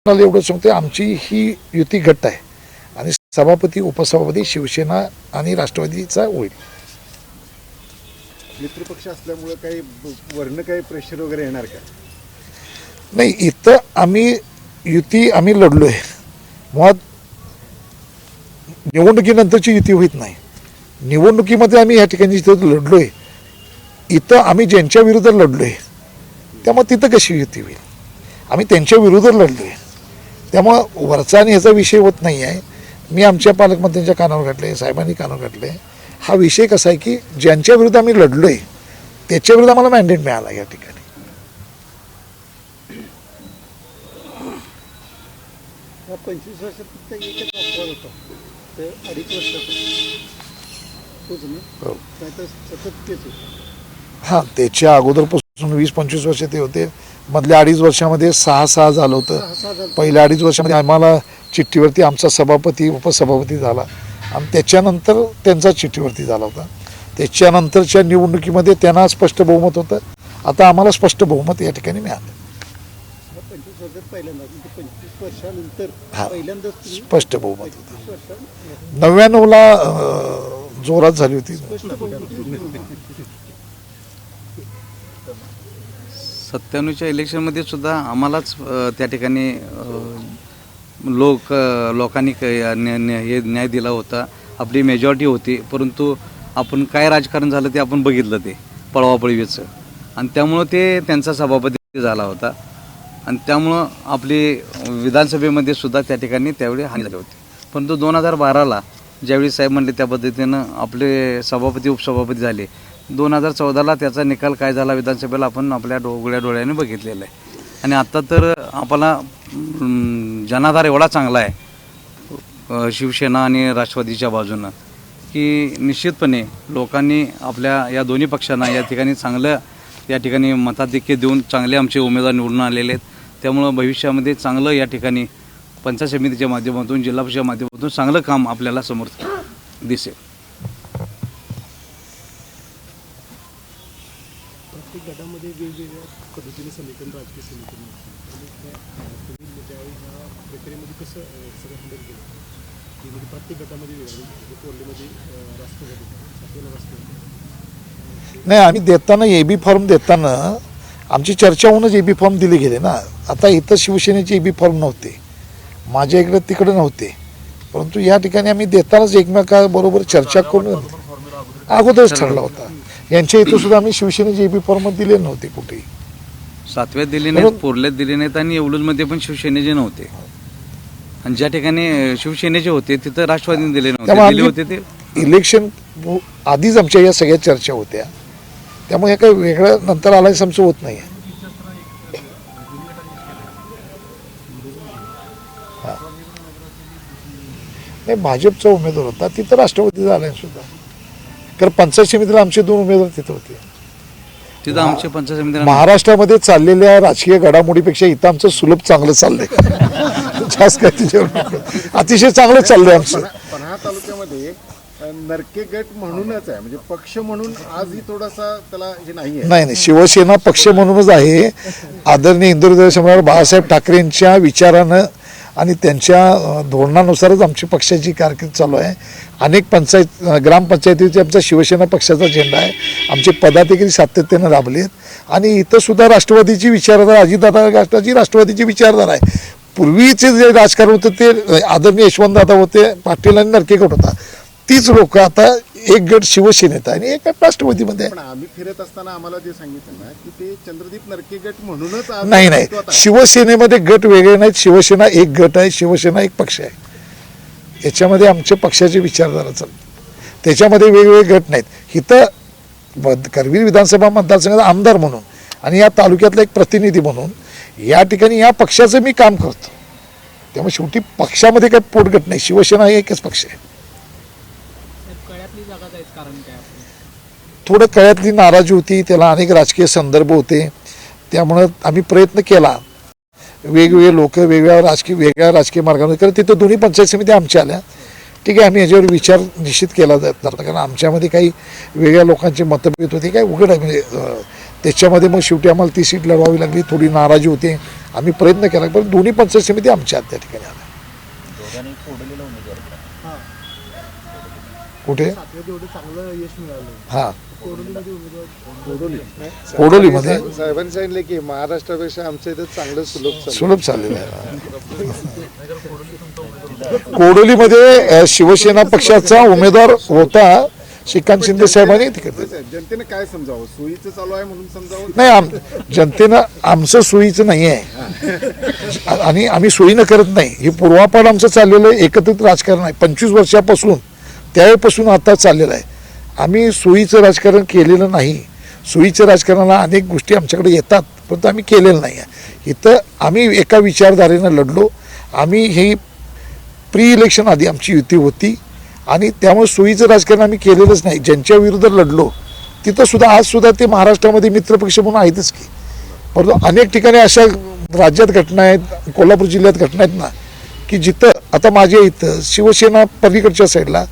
मला एवढं सांगते, आमची ही युती घट्ट आहे आणि सभापती उपसभापती शिवसेना आणि राष्ट्रवादीचा होईल. मित्रपक्ष असल्यामुळे काही वर्ण काही प्रेशर वगैरे येणार का? नाही, इथं आम्ही लढलोय. मुळात निवडणुकीनंतरची युती होत नाही. निवडणुकीमध्ये आम्ही या ठिकाणी जिथं लढलोय, इथं आम्ही ज्यांच्या विरुद्ध लढलोय त्यामुळे तिथं कशी युती होईल? आम्ही त्यांच्या विरुद्ध लढलोय, त्यामुळं वरचा आणि ह्याचा विषय होत नाही आहे. मी आमच्या पालकमंत्र्यांच्या कानावर घातले, साहेबांनी कानावर घातले. हा विषय कसा आहे की ज्यांच्या विरुद्ध आम्ही लढलोय त्याच्या विरुद्ध आम्हाला मॅन्डेट मिळाला. या ठिकाणी 25 वर्षात फक्त एकच अपवाद होता, तर 2.5 वर्षात तोच ना. हो. नाहीतर सतत तेच होतं. हां, त्याच्या अगोदरपासून 20-25 वर्ष ते होते. मधल्या 2.5 वर्षामध्ये 6 झालं होतं. पहिल्या 2.5 वर्षामध्ये आम्हाला चिठ्ठीवरती आमचा सभापती उपसभापती झाला आणि त्याच्यानंतर त्यांचा चिठ्ठीवरती झाला होता. त्याच्यानंतरच्या निवडणुकीमध्ये त्यांना स्पष्ट बहुमत होतं. आता आम्हाला स्पष्ट बहुमत या ठिकाणी मिळालं. 25 वर्षात पहिल्यांदा, 25 वर्षानंतर हां, पहिल्यांदाच स्पष्ट बहुमत होतं. 99ला जोरात झाली होती. 97च्या इलेक्शनमध्ये सुद्धा आम्हालाच त्या ठिकाणी लोकांनी हे न्याय दिला होता. आपली मेजॉरिटी होती, परंतु आपण काय राजकारण झालं ते आपण बघितलं, ते पळवापळवीचं, आणि त्यामुळं ते त्यांचा सभापती झाला होता. आणि त्यामुळं आपली विधानसभेमध्ये सुद्धा त्या ठिकाणी त्यावेळी हानी झाली होती. परंतु 2012ला ज्यावेळी साहेब म्हणले त्या पद्धतीनं आपले सभापती उपसभापती झाले. 2014ला त्याचा निकाल काय झाला विधानसभेला आपण आपल्या डोळ्याने बघितलेला आहे. आणि आत्ता तर आपला जनाधार एवढा चांगला आहे शिवसेना आणि राष्ट्रवादीच्या बाजूनं, की निश्चितपणे लोकांनी आपल्या या दोन्ही पक्षांना या ठिकाणी चांगलं या ठिकाणी मताधिक्य देऊन चांगले आमचे उमेदवार निवडून आलेले आहेत. त्यामुळं भविष्यामध्ये चांगलं या ठिकाणी पंचायत समितीच्या माध्यमातून, जिल्हा परिषदेच्या माध्यमातून चांगलं काम आपल्याला समोर दिसेल. प्रत्येक गटामध्ये वेगवेगळ्या पद्धतीने समीकरण, राजकीय समीकरण ज्यावेळी ह्या प्रक्रियेमध्ये कसं सगळं हँडल केलं, की म्हणजे प्रत्येक गटामध्ये वेगळं, कोल्हेमध्ये राष्ट्रवादी, सातवेला राष्ट्रवादी. नाही, आम्ही देताना AB फॉर्म देताना आमची चर्चा होऊनच AB फॉर्म दिले गेले ना. आता इथं शिवसेनेचे AB फॉर्म नव्हते, माझ्या इकडे तिकडे नव्हते, परंतु या ठिकाणी आम्ही देतानाच एकमेकाबरोबर चर्चा करून अगोदरच ठरला होता. यांच्या इथं सुद्धा आम्ही शिवसेनेचे AB फॉर्म दिले नव्हते कुठेही. 7व्यात दिले नाहीत, 4ल्यात दिले नाहीत आणि येवलूरमध्ये पण शिवसेनेचे नव्हते. आणि ज्या ठिकाणी शिवसेनेचे होते तिथं राष्ट्रवादीने दिले नव्हते. दिले होते ते इलेक्शन आधीच आमच्या या सगळ्या चर्चा होत्या, त्यामुळे हे काही वेगळं नंतर आलायच आमचं होत नाही. नाही, भाजपचा उमेदवार होता तिथं राष्ट्रवादीचा आलाय सुद्धा, कारण पंचायत समितीला आमचे 2 उमेदवार तिथं होते. तिथं आमचे पंचायत समिती महाराष्ट्रामध्ये चाललेल्या राजकीय घडामोडीपेक्षा इथं आमचं सुलभ चांगलं चाललंय. जास्त काय तिच्यावर अतिशय चांगलं चाललंय आमचं. पन्हाळा तालुक्यामध्ये नरके गट म्हणूनच आहे, म्हणजे पक्ष म्हणून आजही थोडासा त्याला हे नाही. नाही, शिवसेना पक्ष म्हणूनच आहे. आदरणीय हिंदू सम्राट बाळासाहेब ठाकरेंच्या विचारानं आणि त्यांच्या धोरणानुसारच आमची पक्षाची कारकीर्द चालू आहे. अनेक ग्रामपंचायतीचे आमचा शिवसेना पक्षाचा झेंडा आहे. आमचे पदाधिकारी सातत्यानं राबलेत आणि इथं सुद्धा राष्ट्रवादीची विचारधारा, अजितदादा गटाची राष्ट्रवादीची विचारधारा आहे. पूर्वीचे जे राजकारण होतं ते आदरणीय यशवंतदादा होते, पाटील आणि नरके गट होता. तीच लोक आता एक गट शिवसेनेत आहे आणि एक गट राष्ट्रवादीमध्ये आहे. पण आम्ही फिरत असताना आम्हाला जे सांगितलं ना, की ते चंद्रदीप नरके गट म्हणूनच नाही, शिवसेनेमध्ये गट वेगळे नाहीत. शिवसेना एक गट आहे, शिवसेना एक पक्ष आहे. याच्यामध्ये आमच्या पक्षाची विचारधारा चालते, त्याच्यामध्ये वेगवेगळे गट नाहीत. इथं करवीर विधानसभा मतदारसंघाचा आमदार म्हणून आणि या तालुक्यातला एक प्रतिनिधी म्हणून या ठिकाणी या पक्षाचं मी काम करतो. त्यामुळे शेवटी पक्षामध्ये काही पोटगट नाही. शिवसेना हे एकच पक्ष आहे. थोडं कळ्यातली नाराजी होती, त्याला अनेक राजकीय संदर्भ होते, त्यामुळं आम्ही प्रयत्न केला. वेगवेगळे लोक वेगवेगळ्या राजकीय मार्गाने, कारण तिथं दोन्ही पंचायत समिती आमच्या आल्या. ठीक आहे, आम्ही याच्यावर विचार निश्चित केला जाता, कारण आमच्यामध्ये काही वेगळ्या लोकांची मतभेद होती, काय उघड आहे. म्हणजे त्याच्यामध्ये मग शेवटी आम्हाला ती सीट लढवावी लागली. थोडी नाराजी होती. आम्ही प्रयत्न केला, पण दोन्ही पंचायत समिती आमच्या त्या ठिकाणी आल्या. हां कुठे? सातव्यात एवढं चांगलं यश मिळालं. हां, कोडोलीमध्ये उमेदवार कोडोलीमध्ये साहेबांनी सांगितले की महाराष्ट्रापेक्षा आमच्या इथं चांगलं सुलभ सुलभ चाललेलं आहे. कोडोलीमध्ये शिवसेना पक्षाचा उमेदवार होता श्रीकांत शिंदे साहेबांनी तिकडे. जनतेने काय समजावं, सोयीचं चालू आहे म्हणून समजावं. नाही, जनतेनं आमचं सोयीचं नाही आहे आणि आम्ही सोयीनं करत नाही. हे पूर्वापार आमचं चाललेलं आहे एकत्रित राजकारण आहे. 25 वर्षापासून त्यावेळेपासून आता चाललेलं आहे. आम्ही सोयीचं राजकारण केलेलं नाही. सोयीचं राजकारणाला अनेक गोष्टी आमच्याकडे येतात, परंतु आम्ही केलेलं नाही आहे. इथं आम्ही एका विचारधारेनं लढलो. आम्ही ही प्री इलेक्शन आधी आमची युती होती आणि त्यामुळे सोयीचं राजकारण आम्ही केलेलंच नाही. ज्यांच्या विरुद्ध लढलो तिथं सुद्धा आजसुद्धा ते महाराष्ट्रामध्ये मित्रपक्ष म्हणून आहेतच की. परंतु अनेक ठिकाणी अशा राज्यात घटना आहेत, कोल्हापूर जिल्ह्यात घटना आहेत ना, की जिथं आता माझ्या इथं शिवसेना पलीकडच्या साईडला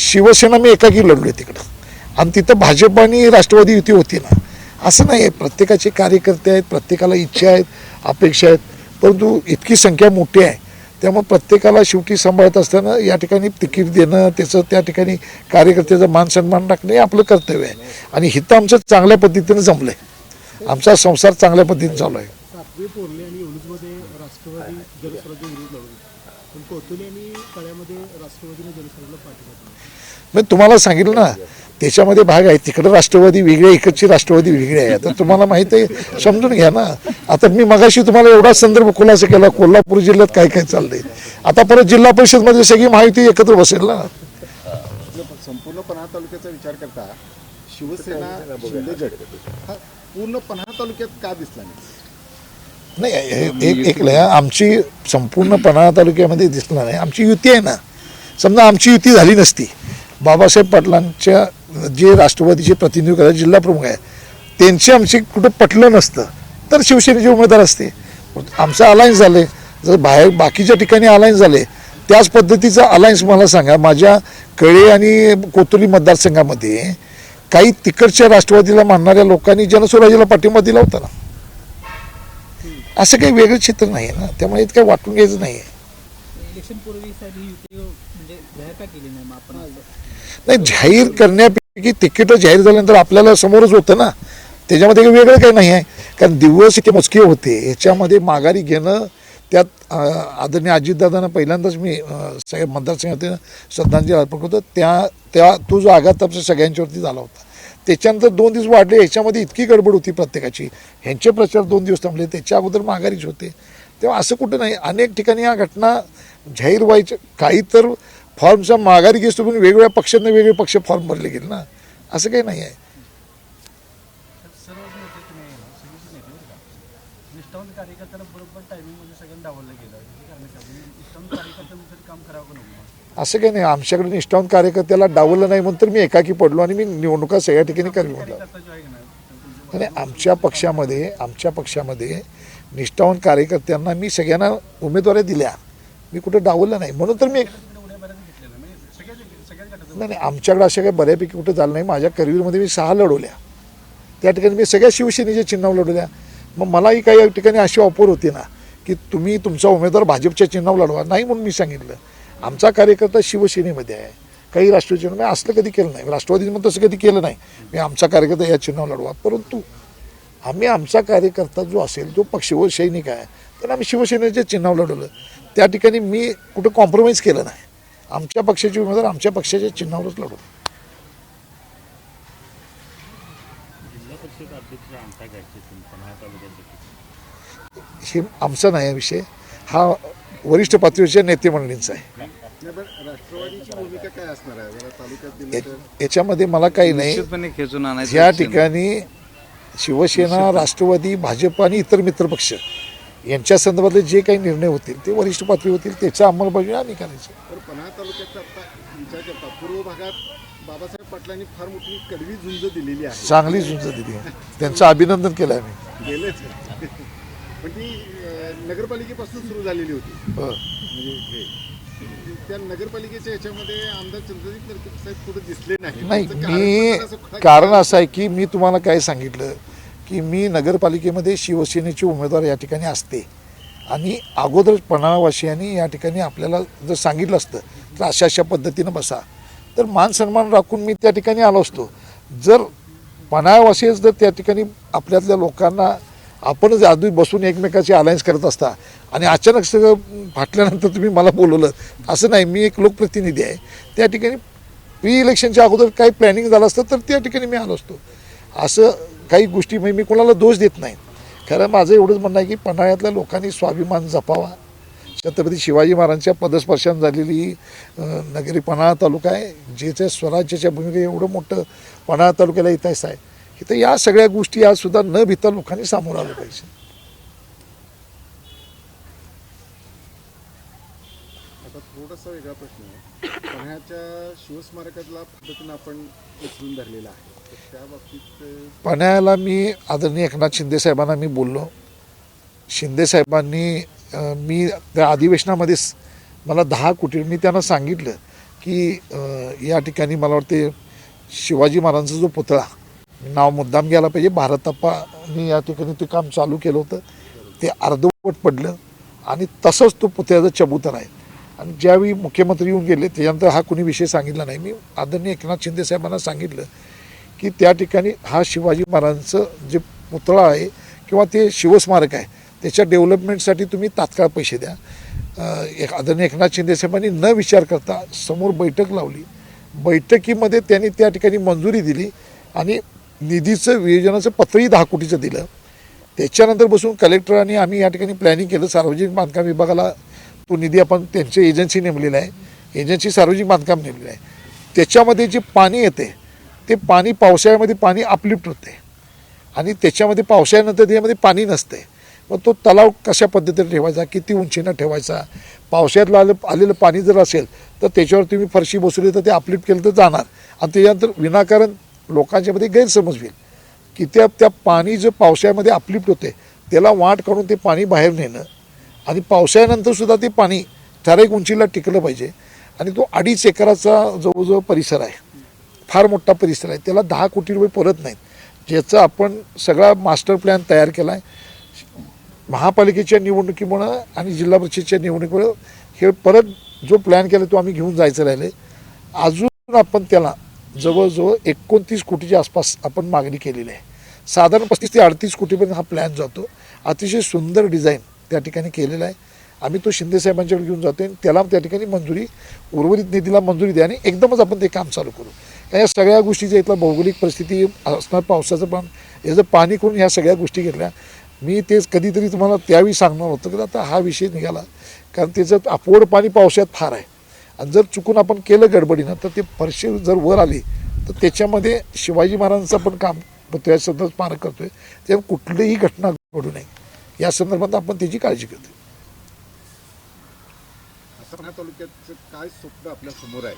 शिवसेना मी एकाकी लढलो आहे तिकडं, आणि तिथं भाजप आणि राष्ट्रवादी युती होती ना. असं नाही आहे, प्रत्येकाचे कार्यकर्ते आहेत, प्रत्येकाला इच्छा आहेत, अपेक्षा आहेत, परंतु इतकी संख्या मोठी आहे त्यामुळे प्रत्येकाला शेवटी सांभाळत असताना या ठिकाणी तिकीट देणं, त्याचं त्या ठिकाणी कार्यकर्त्याचा मान सन्मान राखणं हे आपलं कर्तव्य आहे. आणि हिथं आमचं चांगल्या पद्धतीनं जमलं आहे. आमचा संसार चांगल्या पद्धतीने चालू आहे. सातवे पोर्ले आणि येवलूजमध्ये राष्ट्रवादी जनस्वराज्य विरोध लढवली, पण कोथोली आणि कळ्यामध्ये राष्ट्रवादीने जनस्वराज्याला पाठिंबा दिला. मी तुम्हाला सांगितलं ना, त्याच्यामध्ये भाग आहे. तिकडं राष्ट्रवादी वेगळी आहे, इकडची राष्ट्रवादी वेगळी आहे. आता तुम्हाला माहिती आहे, समजून घ्या ना. आता मी मगाशी तुम्हाला एवढा संदर्भ खुलासा केला कोल्हापूर जिल्ह्यात काय काय चाललंय. आता परत जिल्हा परिषदमध्ये सगळी माहिती एकत्र बसेल ना. संपूर्ण पन्हाळा तालुक्याचा विचार करता शिवसेना शिंदे गट हा पूर्ण पन्हाळा तालुक्यात का दिसला नाही? एक आमची संपूर्ण पन्हाळा तालुक्यामध्ये दिसला नाही. आमची युती आहे ना. समजा आमची युती झाली नसती, बाबासाहेब पाटलांच्या जे राष्ट्रवादीचे प्रतिनिधी करायचे जिल्हा प्रमुख आहे त्यांचे आमचे कुठं पटलं नसतं तर शिवसेनेचे उमेदवार असते. आमचं अलायन्स झाले, जर बाहेर बाकीच्या ठिकाणी अलायन्स झाले त्याच पद्धतीचा अलायन्स मला सांगा. माझ्या कळे आणि कोथोली मतदारसंघामध्ये काही तिकडच्या राष्ट्रवादीला मानणाऱ्या लोकांनी जनस्वराज्याला पाठिंबा दिला होता ना. असं काही वेगळं चित्र नाही आहे ना, त्यामुळे इतकं वाटून घ्यायचं नाही आहे. इलेक्शन पूर्वी साहेब ही युती म्हणजे जाहीर का केली नाही? मग आपण नाही, जाहीर करण्यापैकी तिकीट जाहीर झाल्यानंतर आपल्याला समोरच होतं ना, त्याच्यामध्ये काही वेगळं काही नाही आहे. कारण दिवस इतके मोजके होते, याच्यामध्ये माघारी घेणं. त्यात आदरणीय अजितदादांना पहिल्यांदाच मी सगळ्या मतदारसंघात श्रद्धांजली अर्पण करतो. त्या तो जो आघात आमच्या सगळ्यांच्यावरती झाला होता, त्याच्यानंतर 2 दिवस वाढले. ह्याच्यामध्ये इतकी गडबड होती प्रत्येकाची. ह्यांचे प्रचार 2 दिवस थांबले, त्याच्या अगोदर माघारीच होते. तेव्हा असं कुठं नाही. अनेक ठिकाणी या घटना जाहीर व्हायच्या. काही तर फॉर्मचा माघारी घेतो पण वेगवेगळ्या पक्षांना वेगळे पक्ष फॉर्म भरले गेले ना. असं काही नाही आहे. निष्ठावंत कार्यकर्त्याला बरोबर टायमिंगमध्ये सगळ्यांना डावललं गेलं. निष्ठावंत कार्यकर्त्यांसाठी काम करावं का नको? असं काही नाही. आमच्याकडे निष्ठावंत कार्यकर्त्याला डावलं नाही म्हणून तर मी एकाकी पडलो आणि मी निवडणुका सगळ्या ठिकाणी करवी म्हणलं. आणि आमच्या पक्षामध्ये निष्ठावंत कार्यकर्त्यांना मी सगळ्यांना उमेदवारी दिल्या. मी कुठं डावलं नाही म्हणून तर मी नाही, आमच्याकडे अशा काही बऱ्यापैकी कुठं झालं नाही. माझ्या करिअरमध्ये मी 6 लढवल्या. त्या ठिकाणी मी सगळ्या शिवसेनेच्या चिन्हावर लढवल्या. मग मलाही काही ठिकाणी अशी ऑफर होती ना की तुम्ही तुमचा उमेदवार भाजपच्या चिन्हावर लढवा. नाही म्हणून मी सांगितलं आमचा कार्यकर्ता शिवसेनेमध्ये आहे, काही राष्ट्रवादी चिन्ह. असलं कधी केलं नाही. राष्ट्रवादीमध्ये तसं कधी केलं नाही. मी आमचा कार्यकर्ता या चिन्हावर लढवा. परंतु आम्ही आमचा कार्यकर्ता जो असेल जो पक्ष व सैनिक आहे तर आम्ही शिवसेनेच्या चिन्हावर लढवलं. त्या ठिकाणी मी कुठं कॉम्प्रोमाइज केलं नाही. आमच्या पक्षाचे उमेदवार आमच्या पक्षाच्या चिन्हावरच लढवलं. हे आमचा नाही विषय, हा वरिष्ठ पातळीच्या नेते मंडळींचा आहे. राष्ट्रवादीची भूमिका काय असणार आहे जरा तालुक्यात दिलं तर? याच्यामध्ये मला काही नाही. निश्चितपणे खेचून आणायचं या विषय नाही. ठिकाणी शिवसेना, राष्ट्रवादी, भाजप आणि इतर मित्रपक्ष यांच्या संदर्भातले जे काही निर्णय होतील ते वरिष्ठ पातळी होतील, त्याच्या अंमलबजावणी आम्ही करायची. तर पन्हाळा तालुक्याचा आता विचार करता पूर्व भागात बाबासाहेब पाटलांनी फार मोठी कडवी झुंज दिलेली आहे. चांगली झुंज दिली, त्यांचं अभिनंदन केलं आम्ही. गेलेच पण ती नगरपालिकेपासून सुरू झालेली होती. हो. म्हणजे त्या नगरपालिकेच्या याच्यामध्ये आमदार चंद्रजीत नरके साहेब कुठे दिसले नाही. नाही, त्याचं मी कारण असं कारण असं आहे की मी तुम्हाला काय सांगितलं की मी नगरपालिकेमध्ये शिवसेनेचे उमेदवार या ठिकाणी असते आणि अगोदरच पन्हाळावासियांनी या ठिकाणी आपल्याला जर सांगितलं असतं तर अशा अशा पद्धतीनं बसा, तर मान सन्मान राखून मी त्या ठिकाणी आलो असतो. जर पन्हाळावासीच जर त्या ठिकाणी आपल्यातल्या लोकांना आपणच आधी बसून एकमेकाची अलायन्स करत असता आणि अचानक सगळं फाटल्यानंतर तुम्ही मला बोलवलं, असं नाही. मी एक लोकप्रतिनिधी आहे. त्या ठिकाणी प्री इलेक्शनच्या अगोदर काही प्लॅनिंग झालं असतं तर त्या ठिकाणी मी आलो असतो. असं काही गोष्टी मी कोणाला दोष देत नाही. खरं माझं एवढंच म्हणणं आहे की पन्हाळ्यातल्या लोकांनी स्वाभिमान जपावा. छत्रपती शिवाजी महाराजांच्या पदस्पर्शाने झालेली नगरी पन्हाळा तालुका आहे. ज्याच्या स्वराज्याच्या भूमिका एवढं मोठं पन्हाळा तालुक्याला इतिहास आहे. इथं या सगळ्या गोष्टी आज सुद्धा न भिता लोकांनी सामोरं आलं पाहिजे. आता थोडासा वेगळा प्रश्न आहे. पन्हाळ्याच्या शिवस्मारकाला पद्धतीनं आपण उचलून धरलेला आहे, तर त्या बाबतीत पन्हाळ्याला मी आदरणीय एकनाथ शिंदे साहेबांना मी बोललो. शिंदे साहेबांनी मी त्या अधिवेशनामध्येच मला 10 कोटी मी त्यांना सांगितलं की या ठिकाणी मला वाटते शिवाजी महाराजांचा जो पुतळा नाव मुद्दाम घ्यायला पाहिजे. भारतप्पांनी या ठिकाणी ते काम चालू केलं होतं, ते अर्धवट पडलं आणि तसंच तो पुतळ्याचा चबुतर आहे. आणि ज्यावेळी मुख्यमंत्री येऊन गेले त्याच्यानंतर हा कुणी विषय सांगितला नाही. मी आदरणीय एकनाथ शिंदे साहेबांना सांगितलं की त्या ठिकाणी हा शिवाजी महाराजांचं जे पुतळा आहे किंवा ते शिवस्मारक आहे त्याच्या डेव्हलपमेंटसाठी तुम्ही तात्काळ पैसे द्या. आदरणीय एकनाथ शिंदे साहेबांनी न विचार करता समोर बैठक लावली. बैठकीमध्ये त्यांनी त्या ठिकाणी मंजुरी दिली आणि निधीचं वियोजनाचं पत्रही 10 कोटीचं दिलं. त्याच्यानंतर बसून कलेक्टरांनी आम्ही या ठिकाणी प्लॅनिंग केलं. सार्वजनिक बांधकाम विभागाला तो निधी आपण त्यांची एजन्सी नेमलेला आहे. एजन्सी सार्वजनिक बांधकाम नेमलेलं आहे. त्याच्यामध्ये जे पाणी येते ते पाणी पावसाळ्यामध्ये पाणी अपलिफ्ट होते आणि त्याच्यामध्ये पावसाळ्यानंतर त्याच्यामध्ये पाणी नसते. मग तो तलाव कशा पद्धतीने ठेवायचा, किती उंचीनं ठेवायचा, पावसाळ्यातलं आलेलं पाणी जर असेल तर त्याच्यावर तुम्ही फरशी बसवली तर ते अपलिफ्ट केलं तर जाणार. आणि त्याच्यानंतर विनाकारण लोकांच्यामध्ये गैरसमज होईल की त्या पाणी जे पावसाळ्यामध्ये अपलिफ्ट होते त्याला वाट काढून ते पाणी बाहेर नेणं आणि पावसाळ्यानंतरसुद्धा ते पाणी ठराविक उंचीला टिकलं पाहिजे. आणि तो 2.5 एकराचा जवळजवळ परिसर आहे, फार मोठा परिसर आहे. त्याला 10 कोटी रुपये परत नाहीत. ज्याचा आपण सगळा मास्टर प्लॅन तयार केला आहे. महापालिकेच्या निवडणुकीमुळं आणि जिल्हा परिषदेच्या निवडणुकीमुळं हे परत जो प्लॅन केला तो आम्ही घेऊन जायचं राहिले. अजून आपण त्याला जवळजवळ 29 कोटीच्या आसपास आपण मागणी केलेली आहे. साधारण 35 ते 38 कोटीपर्यंत हा प्लॅन जातो. अतिशय सुंदर डिझाईन त्या ठिकाणी केलेला आहे. आम्ही तो शिंदे साहेबांच्याकडे घेऊन जातो आणि त्याला त्या ठिकाणी मंजुरी, उर्वरित निधीला मंजुरी द्या आणि एकदमच आपण ते काम चालू करू. या सगळ्या गोष्टीच्या इथला भौगोलिक परिस्थिती असणार, पावसाचं पण याचं पाणी करून ह्या सगळ्या गोष्टी घेतल्या. मी तेच कधीतरी तुम्हाला त्यावेळी सांगणार होतं की आता हा विषय निघाला, कारण त्याचं अपोड पाणी पावसाळ्यात फार आहे आणि जर चुकून आपण केलं गडबडीनं तर ते फरशी जर वर आली तर त्याच्यामध्ये शिवाजी महाराजांचं पण काम पुतळ्यासंदर्भात स्मारक करतोय, तेव्हा कुठलीही घटना घडू नये या संदर्भात आपण त्याची काळजी करतो. पन्हाळा तालुक्याचं काय स्वप्न आपल्या समोर आहे?